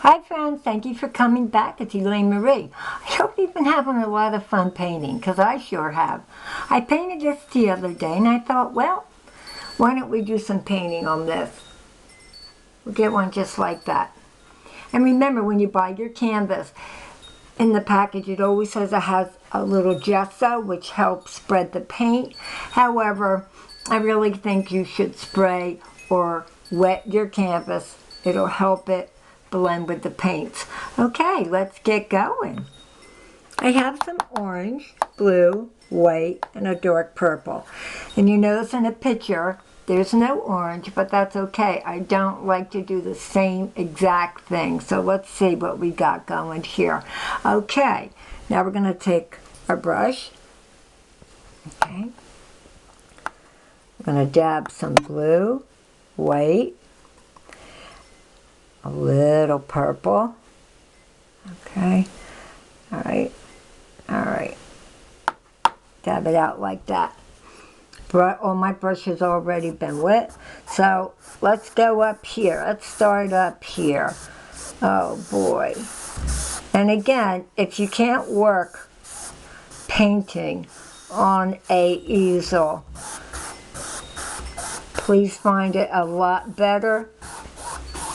Hi friends, thank you for coming back. It's Elaine Marie. I hope you've been having a lot of fun painting, because I sure have. I painted this the other day and I thought, well, why don't we do some painting on this? We'll get one just like that. And remember, when you buy your canvas, in the package it always says it has a little gesso, which helps spread the paint. However, I really think you should spray or wet your canvas. It'll help it blend with the paints. Okay, let's get going. I have some orange, blue, white, and a dark purple. And you notice in the picture, there's no orange, but that's okay. I don't like to do the same exact thing. So let's see what we got going here. Okay, now we're going to take our brush. Okay. We're going to dab some blue, white, a little purple. Okay. All right. All right. Dab it out like that. All my brush has already been wet. So let's go up here. Let's start up here. Oh boy. And again, if you can't work painting on a easel, please find it a lot better.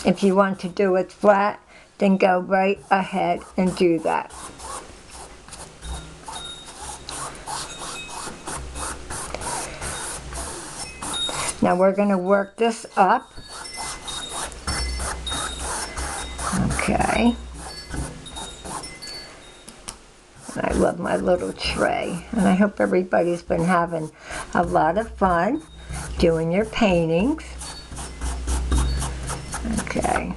If you want to do it flat, then go right ahead and do that. Now we're going to work this up. Okay. I love my little tray. And I hope everybody's been having a lot of fun doing your paintings. Okay.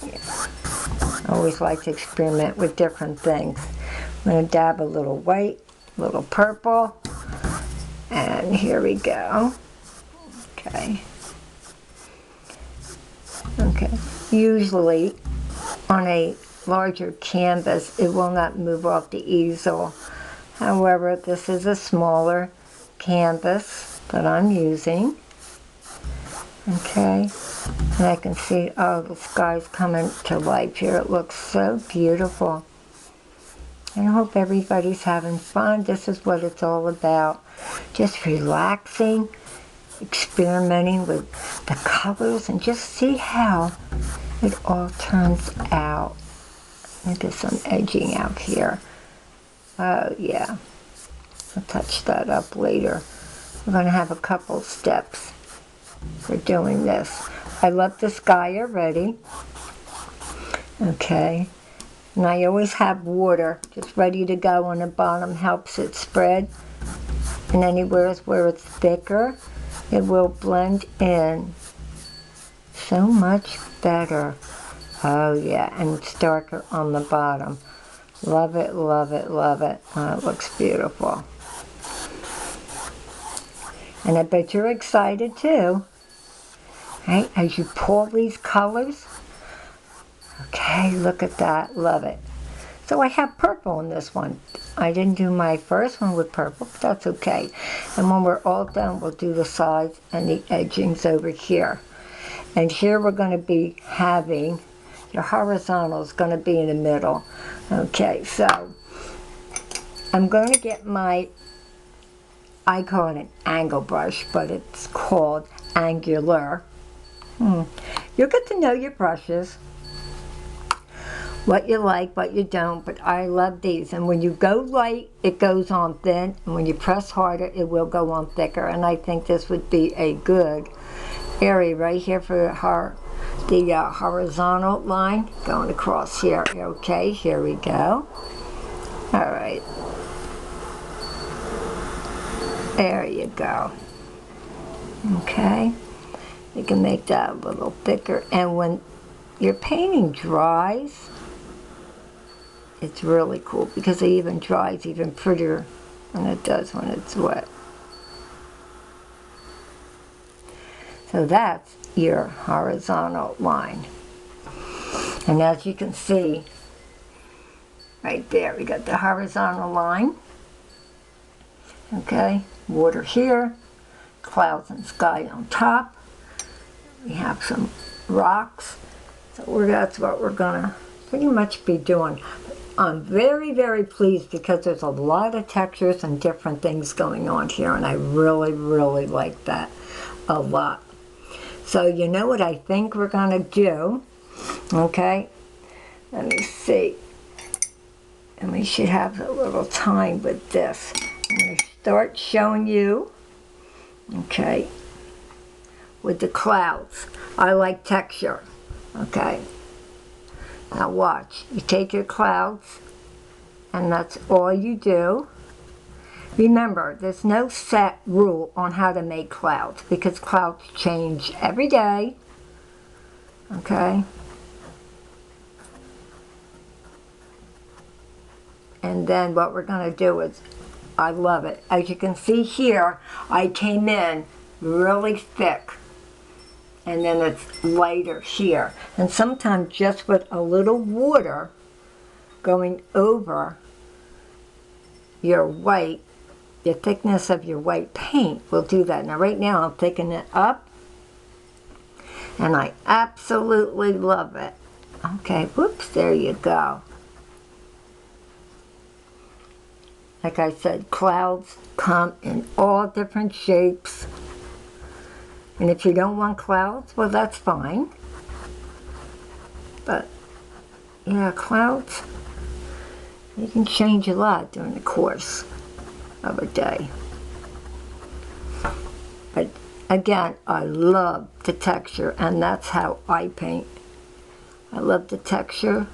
Yeah. I always like to experiment with different things. I'm going to dab a little white, a little purple, and here we go. Okay. Okay. Usually on a larger canvas, it will not move off the easel. However, this is a smaller canvas that I'm using. Okay, and I can see, oh, the sky's coming to life here. It looks so beautiful. And I hope everybody's having fun. This is what it's all about. Just relaxing, experimenting with the colors, and just see how it all turns out. Let me get some edging out here. Oh, yeah. I'll touch that up later. We're going to have a couple steps for doing this. I love the sky already. Okay. And I always have water just ready to go on the bottom. Helps it spread. And anywhere where it's thicker, it will blend in so much better. Oh yeah, and it's darker on the bottom. Love it, love it, love it. Oh, it looks beautiful. And I bet you're excited too. Right, as you pull these colors. Okay, look at that, love it. So I have purple in this one. I didn't do my first one with purple, but that's okay. And when we're all done, we'll do the sides and the edgings over here. And here we're going to be having, your horizontal is going to be in the middle. Okay, so I'm going to get my, I call it an angle brush, but it's called angular. You'll get to know your brushes, what you like, what you don't, but I love these. And when you go light, it goes on thin, and when you press harder, it will go on thicker. And I think this would be a good area right here for the horizontal line going across here. Okay, here we go. All right. There you go. Okay. You can make that a little thicker, and when your painting dries, it's really cool because it even dries even prettier than it does when it's wet. So that's your horizontal line. And as you can see, right there, we got the horizontal line. Okay, water here, clouds and sky on top. We have some rocks. So that's what we're gonna pretty much be doing. I'm very, very pleased because there's a lot of textures and different things going on here, and I really, really like that a lot. So you know what I think we're gonna do, okay? Let me see. And we should have a little time with this. I'm gonna start showing you, okay, with the clouds. I like texture, okay? Now watch, you take your clouds, and that's all you do. Remember, there's no set rule on how to make clouds because clouds change every day, okay? And then what we're gonna do is, I love it. As you can see here, I came in really thick. And then it's lighter here. And sometimes just with a little water going over your white, the thickness of your white paint will do that. Now right now I'm picking it up and I absolutely love it. Okay, whoops, there you go. Like I said, clouds come in all different shapes. And if you don't want clouds, well, that's fine. But, yeah, clouds, you can change a lot during the course of a day. But, again, I love the texture, and that's how I paint. I love the texture.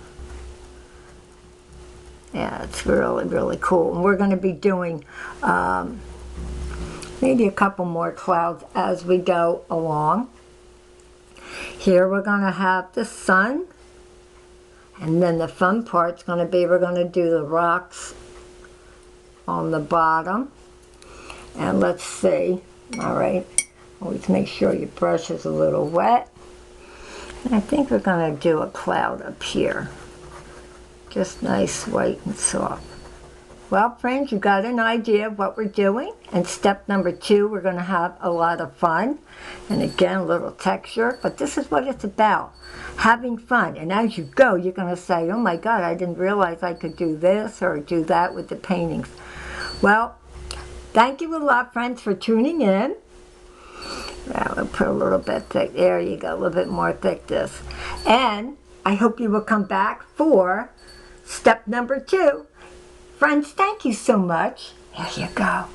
Yeah, it's really, really cool. And we're going to be doing maybe a couple more clouds as we go along. Here we're going to have the sun. And then the fun part's going to be we're going to do the rocks on the bottom. And let's see. All right. Always make sure your brush is a little wet. And I think we're going to do a cloud up here. Just nice, white, and soft. Well, friends, you got an idea of what we're doing. And step number 2, we're going to have a lot of fun. And again, a little texture. But this is what it's about, having fun. And as you go, you're going to say, oh my God, I didn't realize I could do this or do that with the paintings. Well, thank you a lot, friends, for tuning in. Now, I'll put a little bit thick. There you go, a little bit more thick this. And I hope you will come back for step number 2. Friends, thank you so much. There you go.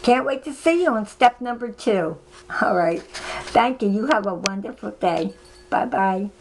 Can't wait to see you on step number 2. All right. Thank you. You have a wonderful day. Bye-bye.